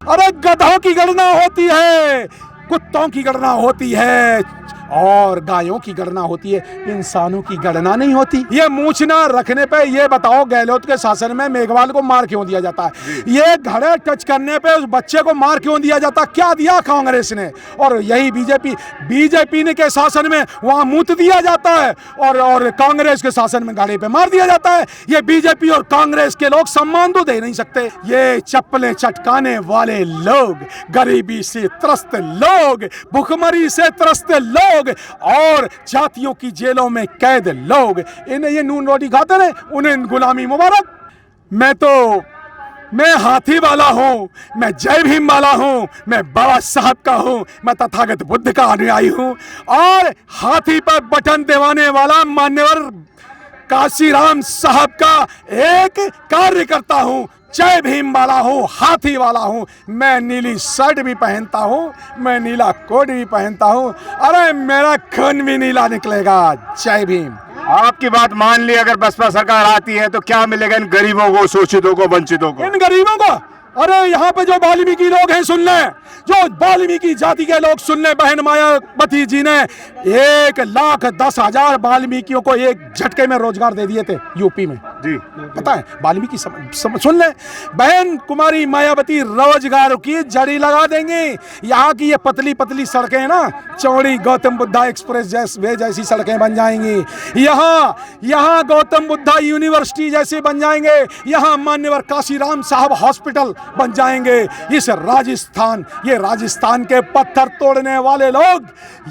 अरे गधों की गणना होती है, कुत्तों की गणना होती है और गायों की गणना होती है, इंसानों की गणना नहीं होती। ये मूछ ना रखने पे ये बताओ गहलोत के शासन में मेघवाल को मार क्यों दिया जाता है? ये घड़े टच करने पे उस बच्चे को मार क्यों दिया जाता? क्या दिया कांग्रेस ने? और यही बीजेपी ने के शासन में वहां मूत दिया जाता है और कांग्रेस के शासन में घड़े पे मार दिया जाता है। ये बीजेपी और कांग्रेस के लोग सम्मान तो दे नहीं सकते। ये चप्पलें चटकाने वाले लोग, गरीबी से त्रस्त लोग, भुखमरी से त्रस्त लोग और जातियों की जेलों में कैद लोग, इन्हें ये नून रोटी खाते रहे, उन्हें गुलामी मुबारक। मैं हाथी वाला हूं, मैं जय भीम वाला हूं, मैं बाबा साहब का हूं, मैं तथागत बुद्ध का अनुयायी हूं और हाथी पर बटन दबाने वाला मान्यवर काशीराम साहब का एक कार्यकर्ता हूं। जय भीम वाला हूँ, हाथी वाला हूँ। मैं नीली शर्ट भी पहनता हूँ, मैं नीला कोट भी पहनता हूँ, अरे मेरा खून भी नीला निकलेगा। जय भीम। आपकी बात मान ली, अगर बसपा सरकार आती है तो क्या मिलेगा इन गरीबों को, शोषितों को, वंचितों को? इन गरीबों को, अरे यहाँ पे जो वाल्मीकि लोग हैं सुन लें, जो वाल्मीकि जाति के लोग सुन लें, बहन मायावती जी ने 1,10,000 वाल्मीकियों को एक झटके में रोजगार दे दिए थे यूपी में। जी पता है, वाल्मीकि सुन ले, बहन कुमारी मायावती रोजगार की जड़ी लगा देंगी। यहाँ की ये पतली पतली सड़कें ना, चौड़ी गौतम बुद्धा एक्सप्रेस जैसी सड़कें बन जाएंगी। यहाँ गौतम बुद्धा यूनिवर्सिटी जैसे बन जाएंगे, यहाँ मान्यवर काशीराम साहब हॉस्पिटल बन जाएंगे। ये राजस्थान के पत्थर तोड़ने वाले लोग,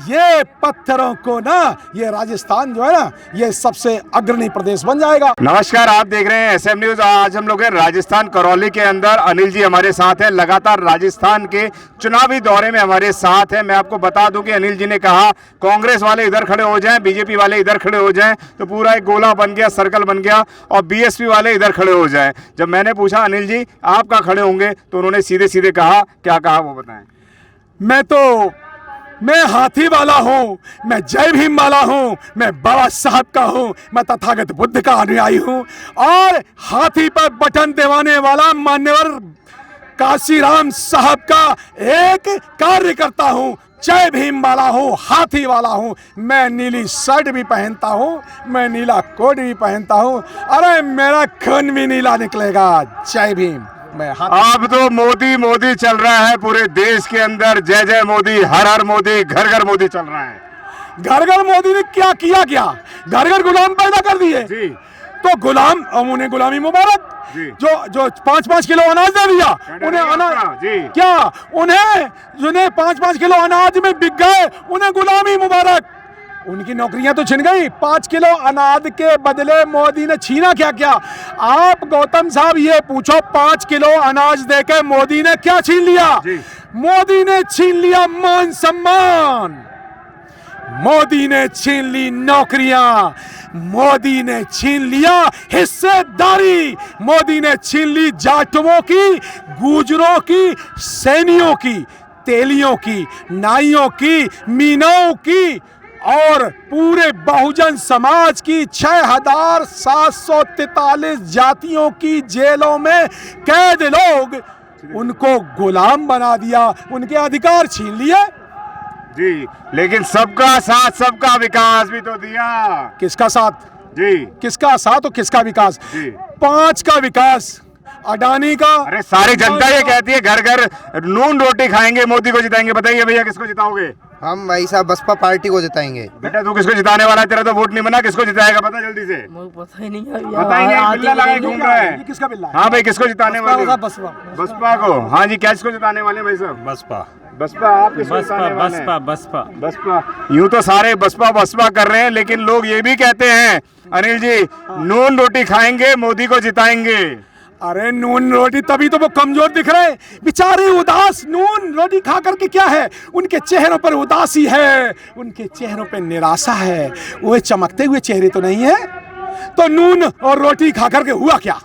ये पत्थरों को ना, ये राजस्थान जो है ना, ये सबसे अग्रणी प्रदेश बन जाएगा। नमस्कार, आप देख रहे हैं SM न्यूज। आज हम लोग हैं राजस्थान करौली के अंदर। अनिल जी हमारे साथ हैं, लगातार राजस्थान के चुनावी दौरे में हमारे साथ हैं। मैं आपको बता दूं कि अनिल जी ने कहा कांग्रेस वाले इधर खड़े हो जाएं, बीजेपी वाले इधर खड़े हो जाएं, तो पूरा एक गोला बन गया, सर्कल बन गया, और BSP वाले इधर खड़े हो जाएं। जब मैंने पूछा अनिल जी आप कहाँ खड़े होंगे, तो उन्होंने सीधे सीधे कहा, क्या कहा वो बताएं। मैं हाथी वाला हूँ, मैं जय भीम वाला हूँ, मैं बाबा साहब का हूँ, मैं तथागत बुद्ध का अनुयायी हूँ और हाथी पर बटन दबाने वाला मान्यवर काशीराम साहब का एक कार्यकर्ता हूँ। जय भीम वाला हूँ, हाथी वाला हूँ। मैं नीली शर्ट भी पहनता हूँ, मैं नीला कोट भी पहनता हूँ, अरे मेरा खून भी नीला निकलेगा। जय भीम। अब तो मोदी चल रहा है पूरे देश के अंदर। जय जय मोदी, हर हर मोदी, घर घर मोदी चल रहा है। घर घर मोदी ने क्या किया? घर घर गुलाम पैदा कर दिए। तो गुलाम, उन्हें गुलामी मुबारक। जो 5-5 किलो अनाज दे दिया, उन्हें अनाज क्या, उन्हें 5-5 किलो अनाज में बिक गए, उन्हें गुलामी मुबारक। उनकी नौकरियां तो छिन गई। 5 किलो अनाज के बदले मोदी ने छीना क्या? आप गौतम साहब ये पूछो, 5 किलो अनाज देके मोदी ने क्या छीन लिया? मोदी ने छीन लिया मान सम्मान, मोदी ने छीन ली नौकरियां, मोदी ने छीन लिया हिस्सेदारी, मोदी ने छीन ली जाटवों की, गुजरों की, सैनियों की, तेलियों की, नाइयों की, मीनाओं की और पूरे बहुजन समाज की 6,743 जातियों की जेलों में कैद लोग, उनको गुलाम बना दिया, उनके अधिकार छीन लिए। जी, लेकिन सबका साथ सबका विकास भी तो दिया। किसका साथ? जी, किसका साथ और किसका विकास? 5 का विकास अडानी का। अरे सारी जनता ये कहती है घर घर नून रोटी खाएंगे, मोदी को जिताएंगे। बताइए भैया किसको जिताओगे? हम भाई साहब बसपा पार्टी को जिताएंगे। बेटा तू किसको जिताने वाला है? तेरा तो वोट नहीं बना, किसको जिताएगा बता जल्दी से। पता ही नहीं है, बताइए, बिल्ला लगाए घूम रहा है। किसका बिल्ला है? हाँ भाई, किसको जिताने वाले? बसपा को। हाँ जी, क्या किसको जिताने वाले भाई साहब? बसपा। आप किसको जिताने वाले हैं? बसपा। यूं तो सारे बसपा कर रहे हैं, लेकिन लोग ये भी कहते हैं अनिल जी, नून रोटी खाएंगे, मोदी को जिताएंगे। अरे नून रोटी, तभी तो वो कमजोर दिख रहे, बेचारे उदास। नून रोटी खा करके क्या है? उनके चेहरों पर उदासी है, उनके चेहरों पर निराशा है, वो चमकते हुए चेहरे तो नहीं है। तो नून और रोटी खा करके हुआ क्या?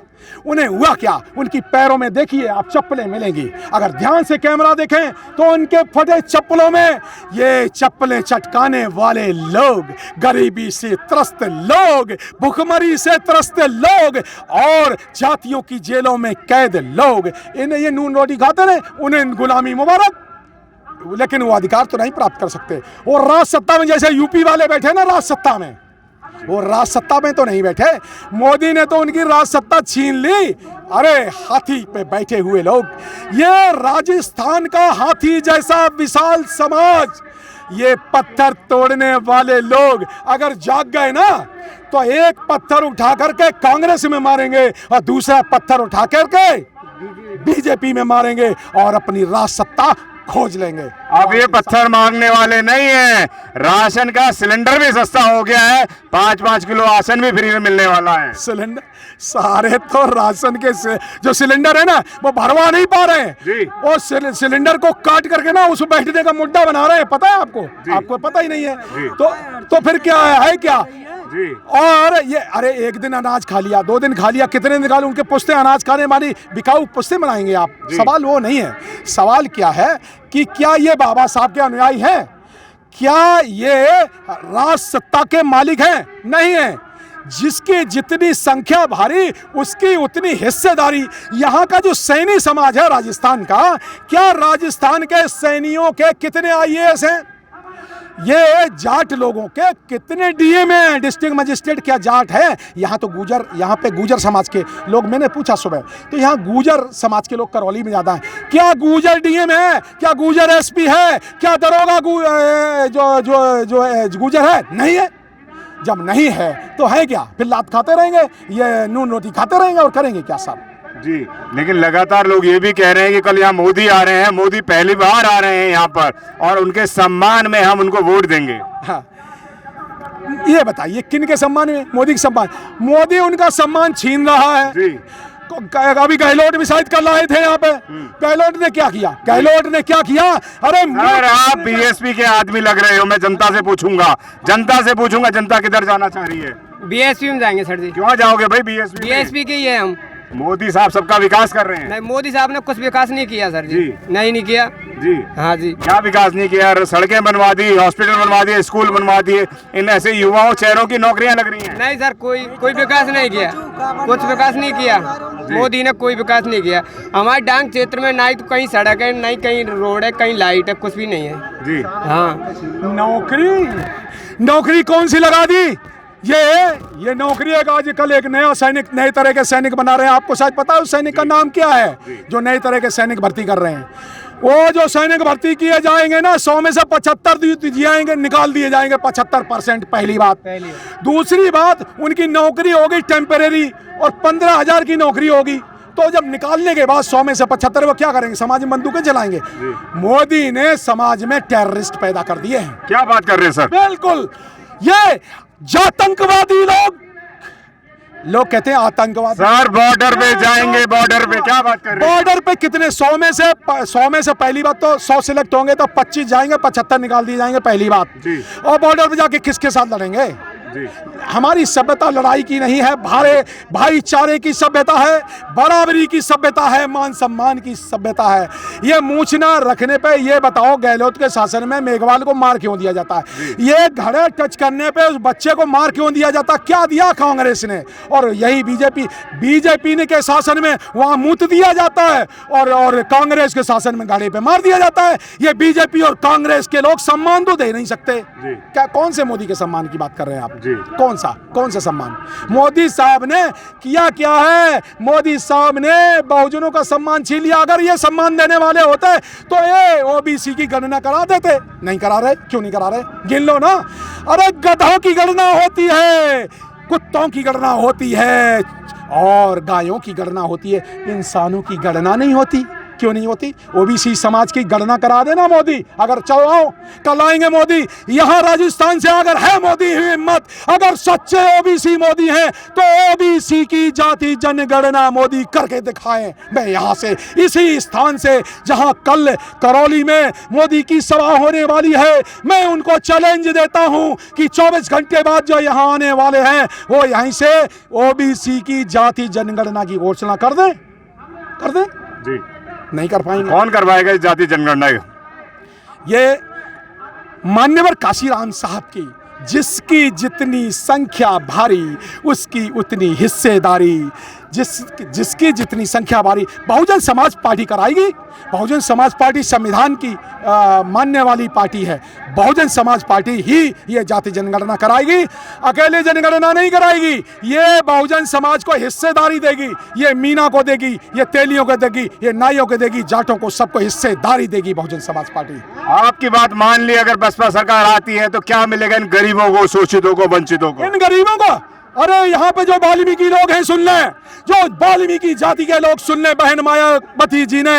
उन्हें हुआ क्या, उनकी पैरों में देखिए आप चप्पलें मिलेंगी। अगर ध्यान से कैमरा देखें तो उनके फटे चप्पलों में ये चप्पलें चटकाने वाले लोग, गरीबी से त्रस्त लोग, भुखमरी से त्रस्त लोग और जातियों की जेलों में कैद लोग, इन्हें ये नून रोटी खाते रहे, उन्हें गुलामी मुबारक, लेकिन वो अधिकार तो नहीं प्राप्त कर सकते। वो राज सत्ता में जैसे यूपी वाले बैठे ना राज सत्ता में, वो राज सत्ता में तो नहीं बैठे। मोदी ने तो उनकी राज सत्ता छीन ली। अरे हाथी पे बैठे हुए लोग, ये राजस्थान का हाथी जैसा विशाल समाज, ये पत्थर तोड़ने वाले लोग अगर जाग गए ना तो एक पत्थर उठा करके कांग्रेस में मारेंगे और दूसरा पत्थर उठा करके बीजेपी में मारेंगे और अपनी राज सत्ता खोज लेंगे। अब ये पत्थर मांगने वाले नहीं है, राशन का सिलेंडर भी सस्ता हो गया है, 5-5 किलो राशन भी फ्री में मिलने वाला है। सिलेंडर सारे तो राशन के जो सिलेंडर है ना वो भरवा नहीं पा रहे जी। हैं और सिलेंडर को काट करके ना उसको बैठने का मुद्दा बना रहे हैं। पता है आपको? आपको पता ही नहीं है तो फिर क्या है क्या जी। और ये अरे एक दिन अनाज खा लिया, 2 दिन खा लिया, कितने दिन खा लिया, उनके पुश्ते अनाज खाने वाली बिकाऊ पुश्ते बनाएंगे आप। सवाल वो नहीं है, सवाल क्या है कि क्या ये बाबा साहब के अनुयायी हैं? क्या ये राज सत्ता के मालिक हैं? नहीं है। जिसकी जितनी संख्या भारी उसकी उतनी हिस्सेदारी। यहाँ का जो सैनी समाज है राजस्थान का, क्या राजस्थान के सैनियों के कितने आईएएस हैं? ये जाट लोगों के कितने डीएम हैं, डिस्ट्रिक्ट मजिस्ट्रेट क्या जाट है? यहाँ तो गुजर, यहाँ पे गुजर समाज के लोग, मैंने पूछा सुबह तो यहाँ गुजर समाज के लोग करौली में ज्यादा हैं। क्या गुजर डीएम है? क्या गुजर एसपी है? क्या दरोगा जो गुजर है? नहीं है। जब नहीं है तो है क्या? फिर लात खाते रहेंगे, ये नून रोटी खाते रहेंगे और करेंगे क्या साहब? जी। लेकिन लगातार लोग ये भी कह रहे हैं कि कल यहाँ मोदी आ रहे हैं, मोदी पहली बार आ रहे हैं यहाँ पर और उनके सम्मान में हम उनको वोट देंगे। हाँ, ये बताइए किन के सम्मान में? मोदी के सम्मान। मोदी उनका सम्मान छीन रहा है जी। अभी गहलोत भी शायद कल आए थे यहाँ पे, गहलोत ने क्या किया? गहलोत ने क्या किया? अरे सर आप बीएसपी के आदमी लग रहे हो, मैं जनता से पूछूंगा, जनता किधर जाना चाह रही है? बीएसपी में जाएंगे सर जी। क्यों जाओगे भाई बीएसपी? बीएसपी के ही है हम। मोदी साहब सबका विकास कर रहे हैं। नहीं, मोदी साहब ने कुछ विकास नहीं किया सर जी। जी। नहीं किया जी। हाँ जी। क्या विकास नहीं किया? सड़कें बनवा दी, हॉस्पिटल बनवा दिए, स्कूल बनवा दिए, इन ऐसे युवाओं चेहरों की नौकरियां लग रही हैं। नहीं सर, कोई विकास नहीं किया, कुछ विकास नहीं किया। मोदी ने कोई विकास नहीं किया। हमारे डांग क्षेत्र में ना ही तो कहीं सड़क है, ना ही कहीं रोड है, कहीं लाइट है, कुछ भी नहीं है जी। हाँ। नौकरी कौन सी लगा दी? ये नौकरी है। आज कल एक नया सैनिक, नए तरह के सैनिक बना रहे हैं। आपको शायद पता है उस सैनिक का नाम क्या है जो नए तरह के सैनिक भर्ती कर रहे हैं? वो जो सैनिक भर्ती किए जाएंगे ना, 100 में से 75 निकाल दिए जाएंगे, 75%। पहली बात। दूसरी बात, उनकी नौकरी होगी टेम्परेरी और 15,000 की नौकरी होगी। तो जब निकालने के बाद 100 में से 75 वो क्या करेंगे? समाज में बंदूकें चलाएंगे। मोदी ने समाज में टेररिस्ट पैदा कर दिए हैं। क्या बात कर रहे हैं सर? बिल्कुल। ये जातंकवादी लोग कहते हैं आतंकवादी। सर बॉर्डर पे जाएंगे, बॉर्डर पे क्या बात कर रहे हैं? बॉर्डर पे कितने? 100 में से पहली बात तो 100 सिलेक्ट होंगे तो 25 जाएंगे, 75 निकाल दिए जाएंगे, पहली बात। और बॉर्डर पे जाके किसके साथ लड़ेंगे? हमारी सभ्यता लड़ाई की नहीं है, भाईचारे की सभ्यता है, बराबरी की सभ्यता है, मान सम्मान की सभ्यता है। ये मूंछ ना रखने पे ये बताओ गहलोत के शासन में मेघवाल को मार क्यों दिया जाता है? ये घड़े टच करने पे उस बच्चे को मार क्यों दिया जाता? क्या दिया कांग्रेस ने? और यही बीजेपी ने के शासन में वहां मूत दिया जाता है और कांग्रेस के शासन में घड़े पे मार दिया जाता है। ये बीजेपी और कांग्रेस के लोग सम्मान तो दे नहीं सकते। क्या कौन से मोदी के सम्मान की बात कर रहे हैं आप? कौन सा सम्मान? मोदी साहब ने किया क्या है? मोदी साहब ने बहुजनों का सम्मान छीन लिया। अगर ये सम्मान देने वाले होते तो ये ओबीसी की गणना करा देते। नहीं करा रहे। क्यों नहीं करा रहे? गिन लो ना। अरे गधों की गणना होती है, कुत्तों की गणना होती है और गायों की गणना होती है, इंसानों की गणना नहीं होती। क्यों नहीं होती? ओबीसी समाज की गणना करा देना मोदी, अगर चलाओ कल आएंगे मोदी। यहाँ राजस्थान से अगर है मोदी हिम्मत, अगर सच्चे ओबीसी मोदी हैं तो ओबीसी की जाति जनगणना मोदी करके दिखाएं। मैं यहाँ से इसी स्थान से जहाँ कल करौली में मोदी की सभा होने वाली है, मैं उनको चैलेंज देता हूँ कि 24 घंटे बाद जो यहाँ आने वाले हैं वो यहीं से ओबीसी की जाति जनगणना की घोषणा कर दें जी। नहीं कर पाएंगे। कौन करवाएगा इस जाति जनगणना? ये मान्यवर काशीराम साहब की, जिसकी जितनी संख्या भारी उसकी उतनी हिस्सेदारी, जिसकी जितनी संख्या भारी बहुजन समाज पार्टी कराएगी। बहुजन समाज पार्टी संविधान की मानने वाली पार्टी है। बहुजन समाज पार्टी ही ये जाति जनगणना कराएगी, अकेले जनगणना नहीं कराएगी। ये बहुजन समाज को हिस्सेदारी देगी, ये मीना को देगी, ये तेलियों को देगी, ये नाइयों को देगी, जाटों को, सबको हिस्सेदारी देगी बहुजन समाज पार्टी। आपकी बात मान ली, अगर बसपा सरकार आती है तो क्या मिलेगा इन गरीबों को, शोषितों को, वंचितों को? इन गरीबों को, अरे यहाँ पे जो वाल्मीकि लोग हैं सुन लें, जो वाल्मीकि जाति के लोग सुन लें, बहन मायावती जी ने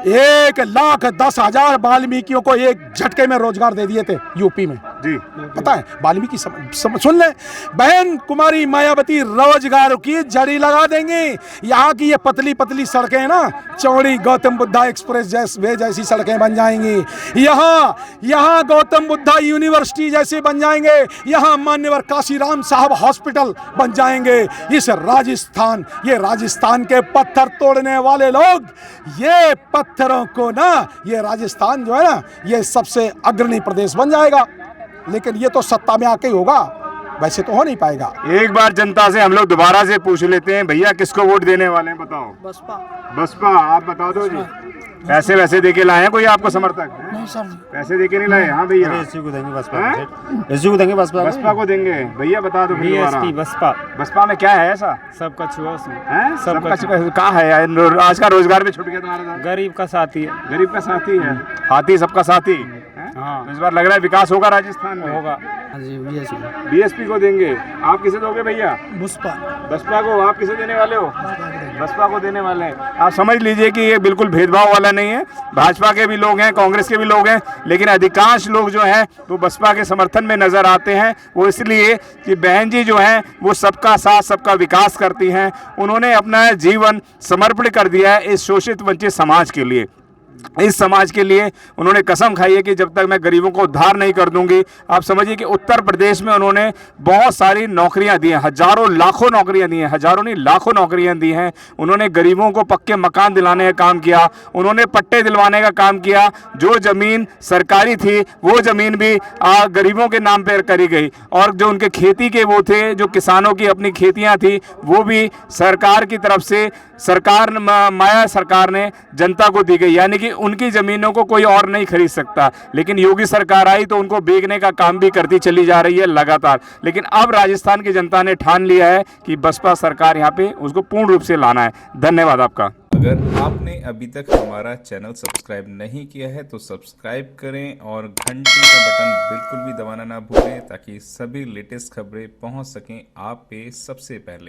1,10,000 वाल्मीकियों को एक झटके में रोजगार दे दिए थे यूपी में जी। पता है? वाल्मीकि सुन लें, बहन कुमारी मायावती रोजगार की जड़ी लगा देंगी। यहाँ की ये पतली पतली सड़कें ना, चौड़ी गौतम बुद्धा एक्सप्रेस वे जैसी सड़कें बन जाएंगी। यहाँ गौतम बुद्धा यूनिवर्सिटी जैसे बन जाएंगे। यहाँ मान्यवर काशीराम साहब हॉस्पिटल बन जाएंगे। इस राजस्थान, ये राजस्थान के पत्थर तोड़ने वाले लोग, ये पत्थरों को ना, ये राजस्थान जो है ना, ये सबसे अग्रणी प्रदेश बन जाएगा। लेकिन ये तो सत्ता में आके ही होगा, वैसे तो हो नहीं पाएगा। एक बार जनता से हम लोग दोबारा से पूछ लेते हैं, भैया किसको वोट देने वाले हैं? बताओ। बसपा। आप बता दो जी। पैसे वैसे देके लाए हैं कोई आपको समर्थक? नहीं सर जी, पैसे देके नहीं लाए? हाँ भैया, इसी को देंगे बसपा हैं? इसी को देंगे बसपा बसपा को देंगे। भैया बता दो फिर दोबारा। बसपा बसपा में क्या है ऐसा? सबका छुआ उसमें, हैं? सबका कहाँ है यार? आज का रोजगार भी छूट गया तुम्हारे साथ। गरीब का साथी है। गरीब का साथी है, हाथी सबका साथी है? हाँ, इस बार लग रहा है विकास होगा राजस्थान में। होगा। बीएसपी को देंगे। आप किसे दोगे भैया? बसपा को। आप किसे देने वाले हो? बसपा को देने वाले हैं। आप समझ लीजिए कि ये बिल्कुल भेदभाव वाला नहीं है। भाजपा के भी लोग हैं, कांग्रेस के भी लोग हैं, लेकिन अधिकांश लोग जो हैं वो बसपा के समर्थन में नजर आते हैं। वो इसलिए कि बहन जी जो हैं वो सबका साथ, सबका विकास करती हैं। उन्होंने अपना जीवन समर्पित कर दिया है इस शोषित वंचित समाज के लिए। इस समाज के लिए उन्होंने कसम खाई है कि जब तक मैं गरीबों को उद्धार नहीं कर दूंगी। आप समझिए कि उत्तर प्रदेश में उन्होंने बहुत सारी नौकरियां दी हैं, हजारों लाखों नौकरियां दी हैं, हजारों नहीं लाखों नौकरियां दी हैं। उन्होंने गरीबों को पक्के मकान दिलाने का काम किया, उन्होंने पट्टे दिलवाने का काम किया। जो ज़मीन सरकारी थी वो ज़मीन भी गरीबों के नाम पर करी गई, और जो उनके खेती के वो थे, जो किसानों की अपनी खेतियाँ थी, वो भी सरकार की तरफ से माया सरकार ने जनता को दी गई, यानी कि उनकी जमीनों को कोई और नहीं खरीद सकता। लेकिन योगी सरकार आई तो उनको बेचने का काम भी करती चली जा रही है लगातार। लेकिन अब राजस्थान की जनता ने ठान लिया है कि बसपा सरकार यहाँ पे उसको पूर्ण रूप से लाना है। धन्यवाद आपका। अगर आपने अभी तक हमारा चैनल सब्सक्राइब नहीं किया है तो सब्सक्राइब करें और घंटी का बटन बिल्कुल भी दबाना ना भूलें, ताकि सभी लेटेस्ट खबरें पहुंच सकें आप पे सबसे पहले।